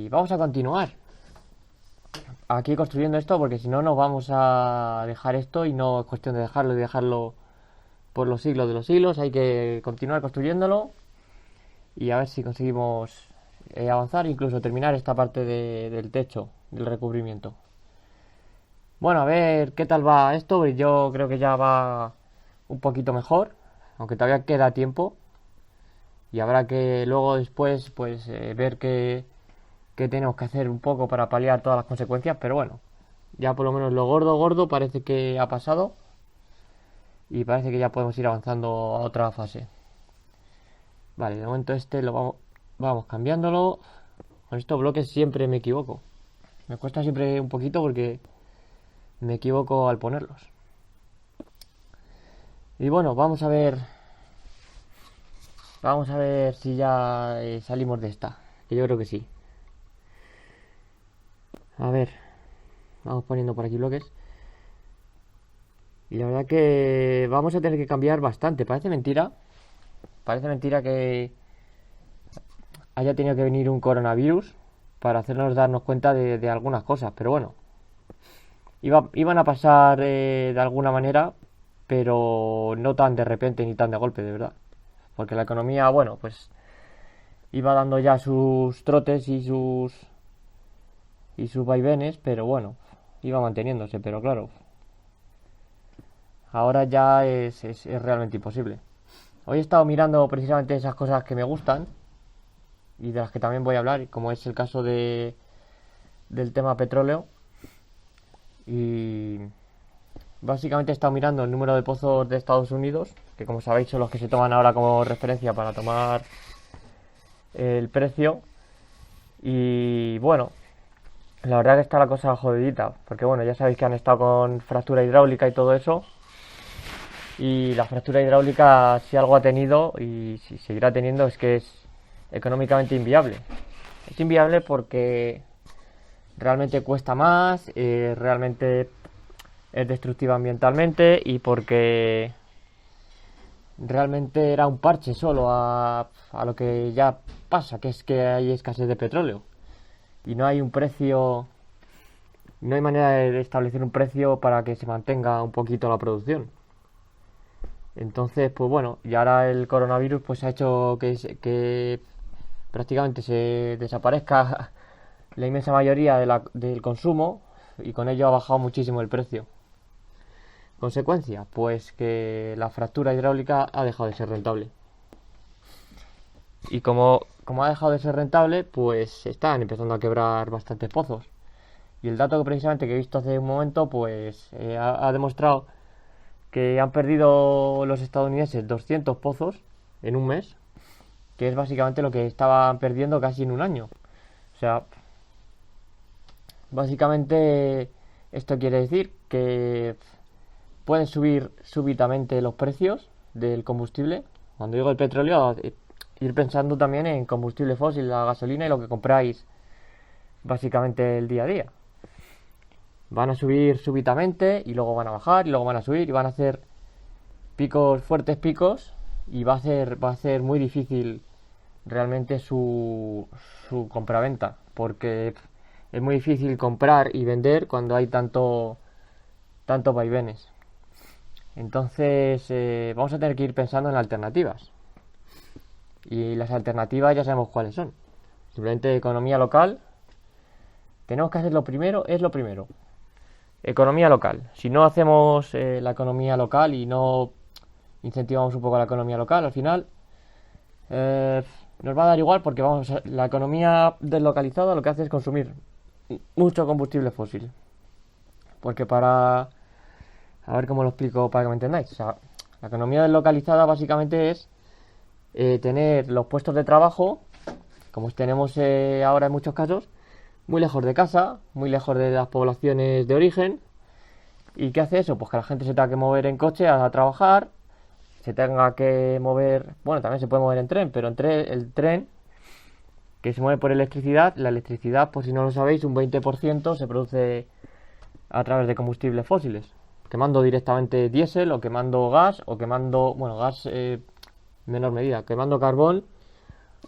Y vamos a continuar aquí construyendo esto, porque si no nos vamos a dejar esto y no es cuestión de dejarlo y dejarlo por los siglos de los siglos. Hay que continuar construyéndolo y a ver si conseguimos avanzar, incluso terminar esta parte del techo, del recubrimiento. Bueno, a ver qué tal va esto. Yo creo que ya va un poquito mejor, aunque todavía queda tiempo. Y habrá que luego después pues ver qué tenemos que hacer un poco para paliar todas las consecuencias. Pero bueno, ya por lo menos lo gordo parece que ha pasado. Y parece que ya podemos ir avanzando a otra fase. Vale, de momento este lo vamos cambiándolo. Con estos bloques siempre me equivoco. Me cuesta siempre un poquito porque me equivoco al ponerlos. Y bueno, vamos a ver si ya salimos de esta. Que yo creo que sí. A ver, vamos poniendo por aquí bloques. Y la verdad que vamos a tener que cambiar bastante. Parece mentira que haya tenido que venir un coronavirus para hacernos darnos cuenta de algunas cosas. Pero bueno, iban a pasar de alguna manera, pero no tan de repente ni tan de golpe, de verdad. Porque la economía, bueno, pues iba dando ya sus trotes y sus vaivenes, pero bueno, iba manteniéndose. Pero claro, ahora ya es realmente imposible. Hoy he estado mirando precisamente esas cosas que me gustan y de las que también voy a hablar, como es el caso del tema petróleo. Y básicamente he estado mirando el número de pozos de Estados Unidos, que como sabéis son los que se toman ahora como referencia para tomar el precio. Y bueno, la verdad que está la cosa jodidita, porque bueno, ya sabéis que han estado con fractura hidráulica y todo eso. Y la fractura hidráulica, si algo ha tenido y si seguirá teniendo, es que es económicamente inviable. Es inviable porque realmente cuesta más, realmente es destructiva ambientalmente y porque realmente era un parche solo a lo que ya pasa, que es que hay escasez de petróleo y no hay un precio, no hay manera de establecer un precio para que se mantenga un poquito la producción. Entonces, pues bueno, y ahora el coronavirus pues ha hecho que prácticamente se desaparezca la inmensa mayoría del consumo y con ello ha bajado muchísimo el precio. Consecuencia, pues que la fractura hidráulica ha dejado de ser rentable. Y como ha dejado de ser rentable, pues están empezando a quebrar bastantes pozos. Y el dato que precisamente que he visto hace un momento, pues ha demostrado que han perdido los estadounidenses 200 pozos en un mes, que es básicamente lo que estaban perdiendo casi en un año. O sea, básicamente esto quiere decir que pueden subir súbitamente los precios del combustible. Cuando digo el petróleo, ir pensando también en combustible fósil, la gasolina y lo que compráis básicamente el día a día. Van a subir súbitamente y luego van a bajar y luego van a subir y van a hacer picos, fuertes picos, y va a ser muy difícil realmente su compraventa, porque es muy difícil comprar y vender cuando hay tantos vaivenes. Entonces vamos a tener que ir pensando en alternativas. Y las alternativas ya sabemos cuáles son. Simplemente economía local. Tenemos que hacer lo primero, es lo primero. Economía local. Si no hacemos la economía local y no incentivamos un poco la economía local, al final nos va a dar igual, porque la economía deslocalizada lo que hace es consumir mucho combustible fósil. Porque a ver cómo lo explico para que me entendáis. O sea, la economía deslocalizada básicamente es tener los puestos de trabajo, como tenemos ahora en muchos casos, muy lejos de casa, muy lejos de las poblaciones de origen. ¿Y qué hace eso? Pues que la gente se tenga que mover en coche a trabajar, se tenga que mover, bueno, también se puede mover en tren, pero el tren, que se mueve por electricidad, la electricidad, por si no lo sabéis, un 20% se produce a través de combustibles fósiles, quemando directamente diésel o quemando gas o quemando, bueno, gas en menor medida, quemando carbón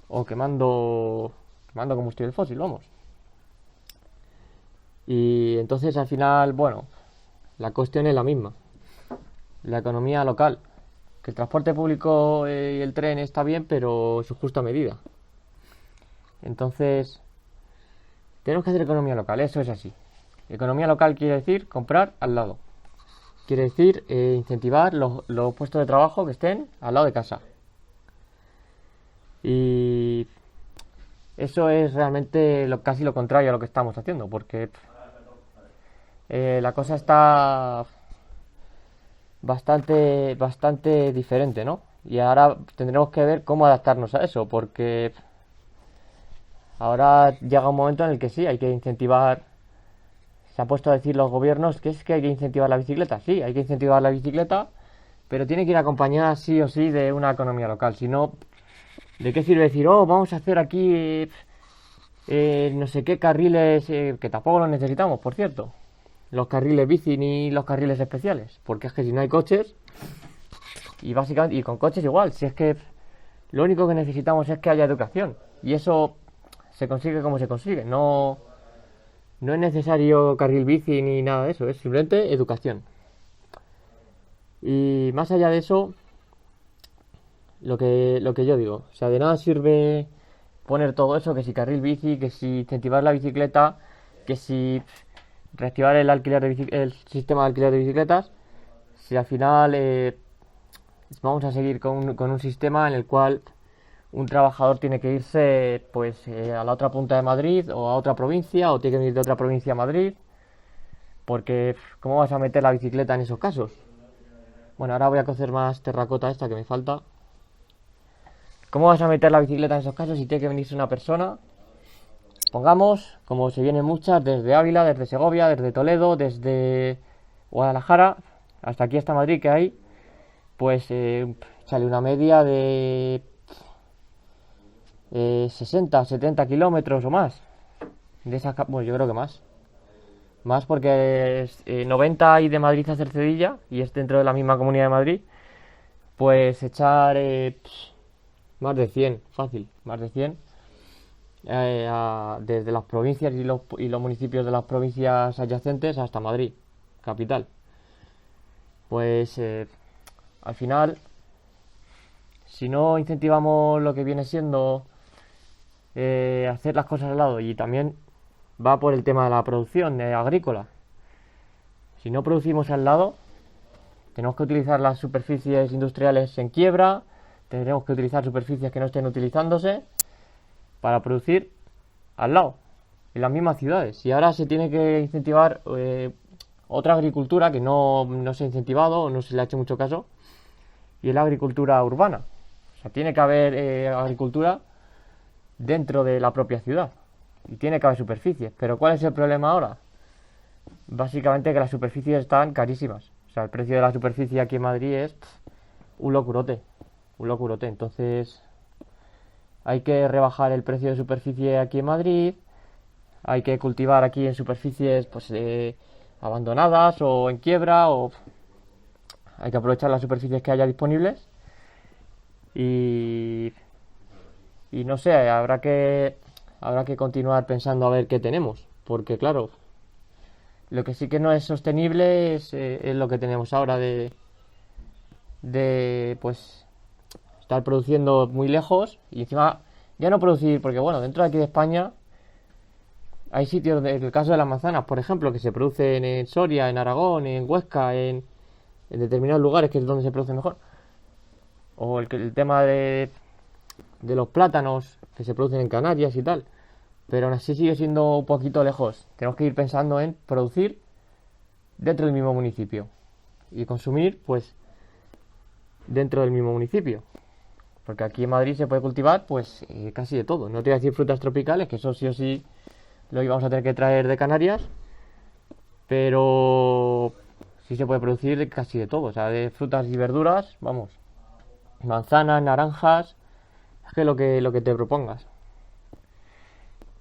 o quemando combustible fósil, vamos. Y entonces al final, bueno, la cuestión es la misma. La economía local. Que el transporte público y el tren está bien, pero en su justa medida. Entonces, tenemos que hacer economía local, eso es así. Economía local quiere decir comprar al lado. Quiere decir incentivar los puestos de trabajo que estén al lado de casa. Y eso es realmente casi lo contrario a lo que estamos haciendo, porque la cosa está bastante diferente, ¿no? Y ahora tendremos que ver cómo adaptarnos a eso, porque ahora llega un momento en el que sí, hay que incentivar. Se ha puesto a decir los gobiernos que es que hay que incentivar la bicicleta. Sí, hay que incentivar la bicicleta, pero tiene que ir acompañada sí o sí de una economía local. Si no, ¿de qué sirve decir, oh, vamos a hacer aquí no sé qué carriles, que tampoco los necesitamos, por cierto? Los carriles bici ni los carriles especiales. Porque es que si no hay coches, y básicamente, y con coches igual, si es que lo único que necesitamos es que haya educación. Y eso se consigue como se consigue. No es necesario carril bici ni nada de eso, es simplemente educación. Y más allá de eso, lo que yo digo, o sea, de nada sirve poner todo eso, que si carril bici, que si incentivar la bicicleta, que si reactivar el sistema de alquiler de bicicletas, si al final vamos a seguir con un sistema en el cual un trabajador tiene que irse pues a la otra punta de Madrid o a otra provincia o tiene que venir de otra provincia a Madrid, porque ¿cómo vas a meter la bicicleta en esos casos? Bueno, ahora voy a cocer más terracota esta que me falta. ¿Cómo vas a meter la bicicleta en esos casos si tiene que venirse una persona? Pongamos, como se vienen muchas, desde Ávila, desde Segovia, desde Toledo, desde Guadalajara, hasta aquí hasta Madrid que hay, pues sale una media de 60, 70 kilómetros o más. Bueno, yo creo que más. Más porque 90 hay de Madrid a Cercedilla y es dentro de la misma Comunidad de Madrid. Pues echar más de 100, fácil, más de 100. Desde las provincias y los municipios de las provincias adyacentes hasta Madrid, capital. Pues al final, si no incentivamos lo que viene siendo hacer las cosas al lado, y también va por el tema de la producción agrícola. Si no producimos al lado, tenemos que utilizar las superficies industriales en quiebra, tendremos que utilizar superficies que no estén utilizándose para producir al lado, en las mismas ciudades. Y ahora se tiene que incentivar otra agricultura que no se ha incentivado o no se le ha hecho mucho caso, y es la agricultura urbana. O sea, tiene que haber agricultura dentro de la propia ciudad y tiene que haber superficies. Pero ¿cuál es el problema ahora? Básicamente que las superficies están carísimas. O sea, el precio de la superficie aquí en Madrid es un locurote. Entonces hay que rebajar el precio de superficie aquí en Madrid. Hay que cultivar aquí en superficies pues abandonadas o en quiebra, o hay que aprovechar las superficies que haya disponibles. Y no sé, habrá que continuar pensando a ver qué tenemos, porque claro, lo que sí que no es sostenible es lo que tenemos ahora de pues estar produciendo muy lejos y encima ya no producir, porque bueno, dentro de aquí de España hay sitios, en el caso de las manzanas, por ejemplo, que se producen en Soria, en Aragón, en Huesca, en determinados lugares que es donde se produce mejor, o el tema de los plátanos que se producen en Canarias y tal, pero aún así sigue siendo un poquito lejos. Tenemos que ir pensando en producir dentro del mismo municipio y consumir pues dentro del mismo municipio, porque aquí en Madrid se puede cultivar pues casi de todo. No te voy a decir frutas tropicales, que eso sí o sí lo íbamos a tener que traer de Canarias, pero sí se puede producir casi de todo, o sea, de frutas y verduras, vamos, manzanas, naranjas, es que lo que te propongas.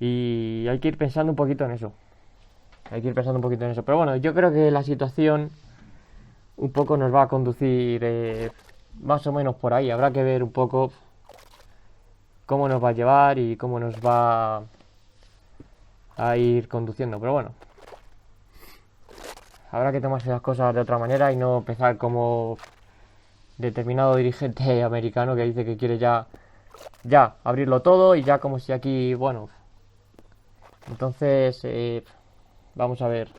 Y hay que ir pensando un poquito en eso. Pero bueno, yo creo que la situación un poco nos va a conducir más o menos por ahí. Habrá que ver un poco cómo nos va a llevar y cómo nos va a ir conduciendo. Pero bueno, habrá que tomarse las cosas de otra manera y no empezar como determinado dirigente americano que dice que quiere ya abrirlo todo y ya como si aquí, bueno, entonces vamos a ver,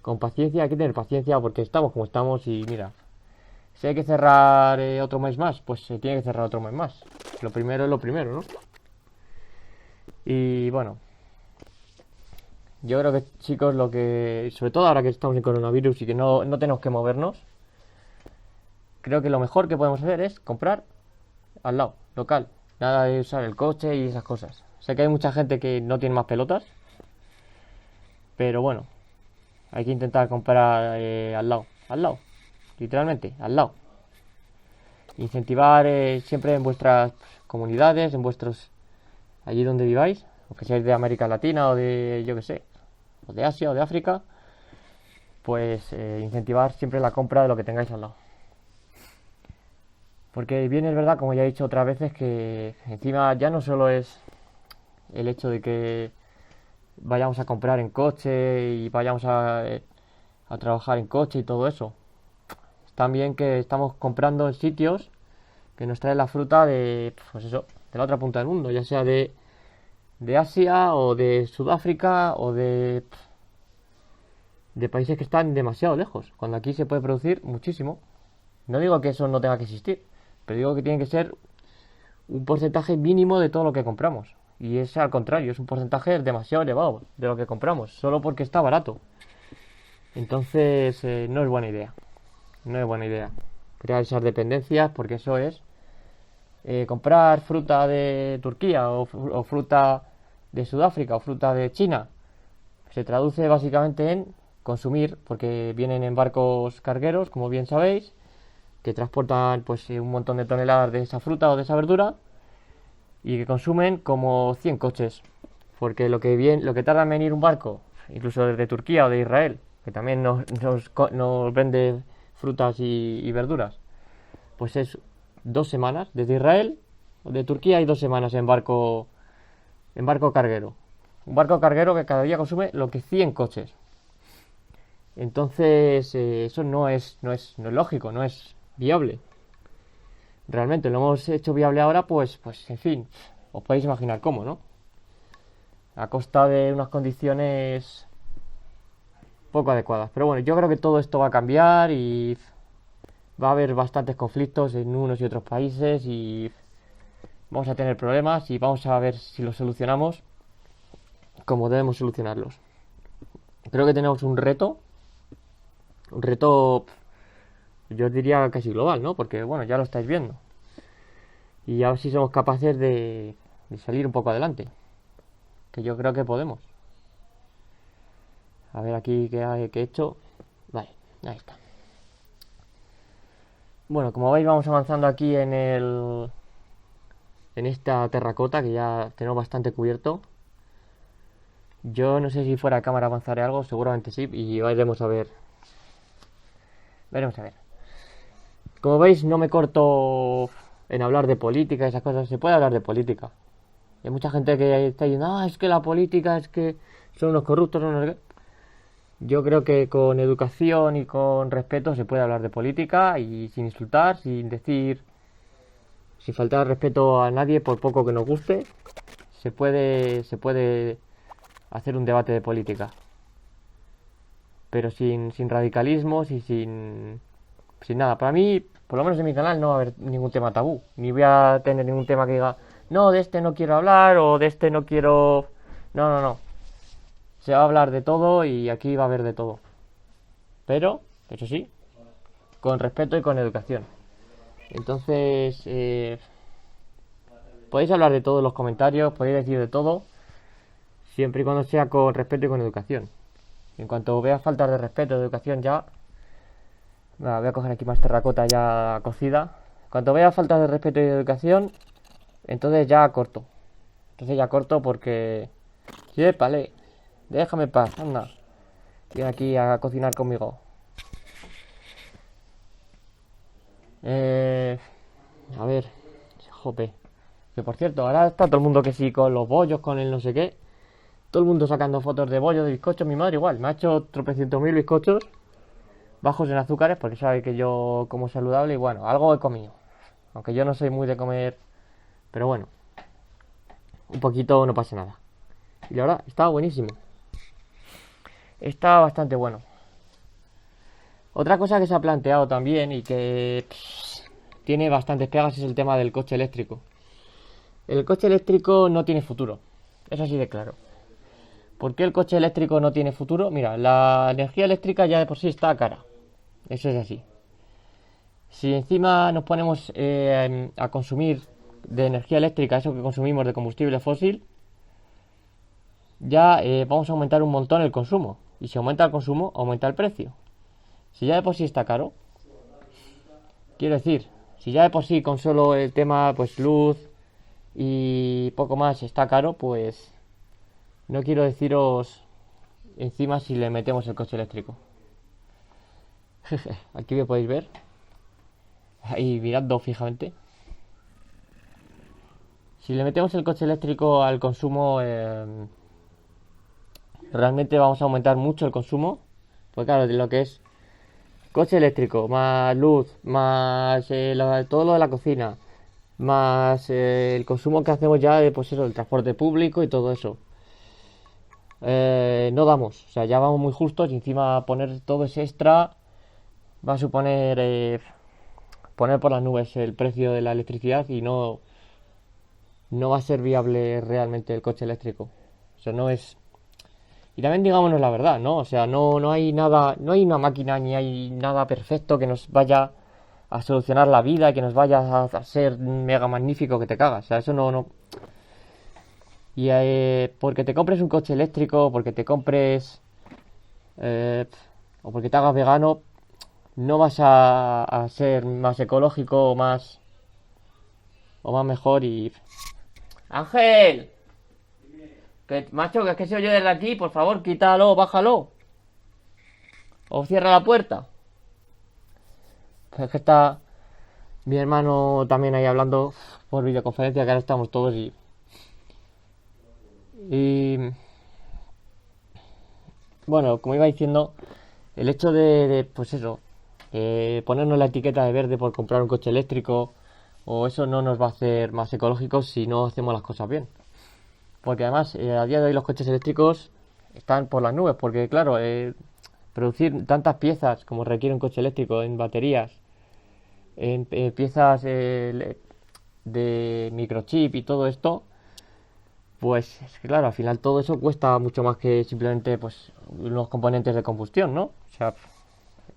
con paciencia, hay que tener paciencia porque estamos como estamos y mira, si hay que cerrar otro mes más, pues se tiene que cerrar otro mes más. Lo primero es lo primero, ¿no? Y bueno, yo creo que chicos, lo que, sobre todo ahora que estamos en coronavirus y que no tenemos que movernos, creo que lo mejor que podemos hacer es comprar al lado, local. Nada de usar el coche y esas cosas. Sé que hay mucha gente que no tiene más pelotas, pero bueno, hay que intentar comprar al lado, literalmente, al lado. Incentivar siempre en vuestras comunidades, en vuestros, allí donde viváis, o que seáis de América Latina o de, yo que sé, o de Asia o de África, pues incentivar siempre la compra de lo que tengáis al lado. Porque bien es verdad, como ya he dicho otras veces, que encima ya no solo es el hecho de que vayamos a comprar en coche y vayamos a trabajar en coche y todo eso. Es también que estamos comprando en sitios que nos traen la fruta de, pues eso, de la otra punta del mundo, ya sea de Asia o de Sudáfrica o de países que están demasiado lejos, cuando aquí se puede producir muchísimo. No digo que eso no tenga que existir, pero digo que tiene que ser un porcentaje mínimo de todo lo que compramos. Y es al contrario, es un porcentaje demasiado elevado de lo que compramos, solo porque está barato. Entonces, no es buena idea. No es buena idea crear esas dependencias, porque eso es comprar fruta de Turquía o fruta de Sudáfrica o fruta de China. Se traduce básicamente en consumir, porque vienen en barcos cargueros, como bien sabéis, que transportan pues un montón de toneladas de esa fruta o de esa verdura y que consumen como 100 coches, porque lo que tarda en venir un barco, incluso desde Turquía o de Israel, que también nos vende frutas y verduras, pues es 2 semanas desde Israel o de Turquía, hay 2 semanas en barco carguero, un barco carguero que cada día consume lo que 100 coches. Entonces eso no es lógico, no es viable. Realmente lo hemos hecho viable ahora, pues en fin, os podéis imaginar cómo, ¿no? A costa de unas condiciones poco adecuadas. Pero bueno, yo creo que todo esto va a cambiar y va a haber bastantes conflictos en unos y otros países y vamos a tener problemas y vamos a ver si los solucionamos como debemos solucionarlos. Creo que tenemos un reto, yo os diría casi global, ¿no? Porque bueno, ya lo estáis viendo. Y a ver si somos capaces de salir un poco adelante. Que yo creo que podemos. A ver aquí qué he hecho. Vale, ahí está. Bueno, como veis vamos avanzando aquí en esta terracota que ya tenemos bastante cubierto. Yo no sé si fuera de cámara avanzaré algo, seguramente sí, y veremos a ver. Veremos a ver. Como veis no me corto en hablar de política y esas cosas. Se puede hablar de política. Hay mucha gente que está diciendo, es que la política es que son unos corruptos, son unos... Yo creo que con educación y con respeto se puede hablar de política y sin insultar, sin decir, sin faltar respeto a nadie por poco que nos guste, se puede hacer un debate de política. Pero sin radicalismos y sin nada. Para mí, por lo menos en mi canal, no va a haber ningún tema tabú. Ni voy a tener ningún tema que diga, no, de este no quiero hablar o de este no quiero... No. Se va a hablar de todo y aquí va a haber de todo. Pero, eso sí, con respeto y con educación. Entonces, podéis hablar de todo en los comentarios, podéis decir de todo, siempre y cuando sea con respeto y con educación. En cuanto vea faltas de respeto y de educación ya... voy a coger aquí más terracota ya cocida. En cuanto vea faltas de respeto y de educación, entonces ya corto. Porque... sí, vale. Déjame en paz, anda. Ven aquí a cocinar conmigo. A ver. Jope. Que por cierto, ahora está todo el mundo que sí con los bollos, con el no sé qué. Todo el mundo sacando fotos de bollos, de bizcochos. Mi madre igual, me ha hecho tropecientos mil bizcochos bajos en azúcares porque sabe que yo como saludable y bueno, algo he comido. Aunque yo no soy muy de comer, pero bueno, un poquito no pasa nada. Y la verdad, estaba buenísimo. Está bastante bueno. Otra cosa que se ha planteado también y que tiene bastantes pegas es el tema del coche eléctrico. El coche eléctrico no tiene futuro. Es así de claro. ¿Por qué el coche eléctrico no tiene futuro? Mira, la energía eléctrica ya de por sí está cara. Eso es así. Si encima nos ponemos a consumir de energía eléctrica eso que consumimos de combustible fósil, ya vamos a aumentar un montón el consumo. Y si aumenta el consumo, aumenta el precio. Si ya de por sí está caro, quiero decir, si ya de por sí con solo el tema pues luz y poco más está caro, pues no quiero deciros encima si le metemos el coche eléctrico. Aquí me podéis ver. Ahí mirando fijamente. Si le metemos el coche eléctrico al consumo, realmente vamos a aumentar mucho el consumo. Pues claro, de lo que es coche eléctrico, más luz, más todo lo de la cocina, más el consumo que hacemos ya de pues eso, el transporte público y todo eso. No damos, o sea, ya vamos muy justos y encima poner todo ese extra va a suponer poner por las nubes el precio de la electricidad y no va a ser viable realmente el coche eléctrico. O sea, no es. Y también digámonos la verdad, ¿no? O sea, no hay nada, no hay una máquina ni hay nada perfecto que nos vaya a solucionar la vida, que nos vaya a ser mega magnífico que te cagas. O sea, eso no. Y porque te compres un coche eléctrico, porque te compres o porque te hagas vegano, no vas a ser más ecológico o más mejor y. Ángel, que macho, que es que se oye desde aquí, por favor, quítalo, bájalo. O cierra la puerta. Pues es que está mi hermano también ahí hablando por videoconferencia, que ahora estamos todos y bueno, como iba diciendo, el hecho de pues eso, ponernos la etiqueta de verde por comprar un coche eléctrico o eso no nos va a hacer más ecológicos si no hacemos las cosas bien. Porque además, a día de hoy los coches eléctricos están por las nubes, porque claro, producir tantas piezas como requiere un coche eléctrico en baterías, en piezas de microchip y todo esto, pues es que claro, al final todo eso cuesta mucho más que simplemente pues unos componentes de combustión, ¿no? O sea,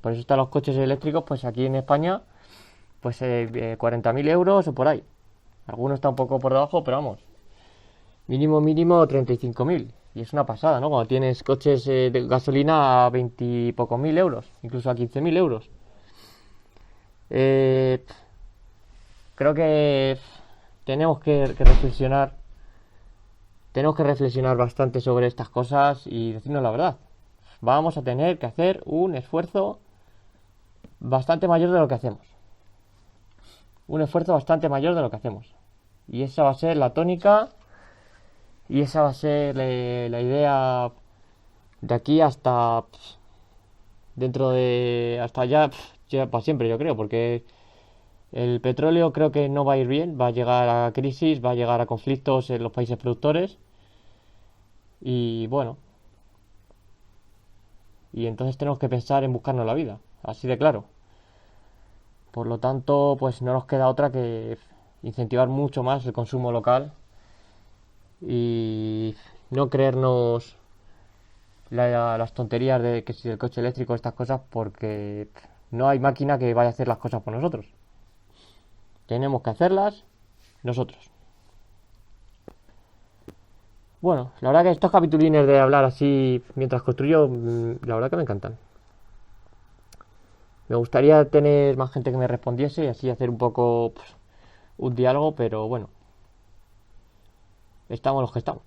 por eso están los coches eléctricos, pues aquí en España, pues 40.000 euros o por ahí. Algunos está un poco por debajo, pero vamos, mínimo 35.000. Y es una pasada, ¿no? Cuando tienes coches de gasolina a 20 y pocos mil euros, incluso a 15.000 euros. Eh, Creo que tenemos que reflexionar. Tenemos que reflexionar bastante sobre estas cosas y decirnos la verdad. Vamos a tener que hacer un esfuerzo bastante mayor de lo que hacemos. Un esfuerzo bastante mayor de lo que hacemos. Y esa va a ser la tónica. Y esa va a ser la idea de aquí hasta dentro de hasta ya para siempre, yo creo, porque el petróleo creo que no va a ir bien, va a llegar a crisis, va a llegar a conflictos en los países productores y bueno, y entonces tenemos que pensar en buscarnos la vida, así de claro. Por lo tanto, pues no nos queda otra que incentivar mucho más el consumo local y no creernos las tonterías de que si el coche eléctrico, estas cosas, porque no hay máquina que vaya a hacer las cosas por nosotros. Tenemos que hacerlas nosotros. Bueno, la verdad que estos capitulines de hablar así mientras construyo, la verdad que me encantan. Me gustaría tener más gente que me respondiese y así hacer un poco pues, un diálogo, pero bueno, estamos los que estamos.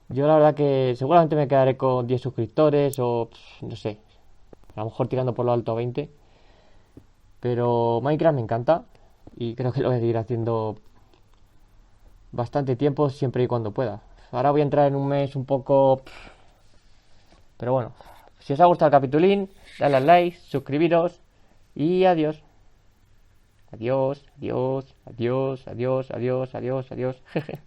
Yo la verdad que seguramente me quedaré con 10 suscriptores o no sé, a lo mejor tirando por lo alto a 20. Pero Minecraft me encanta y creo que lo voy a seguir haciendo bastante tiempo siempre y cuando pueda. Ahora voy a entrar en un mes un poco... Pero bueno, si os ha gustado el capitulín, dale al like, suscribiros y adiós. Adiós, adiós, adiós, adiós, adiós, adiós, adiós. Jeje.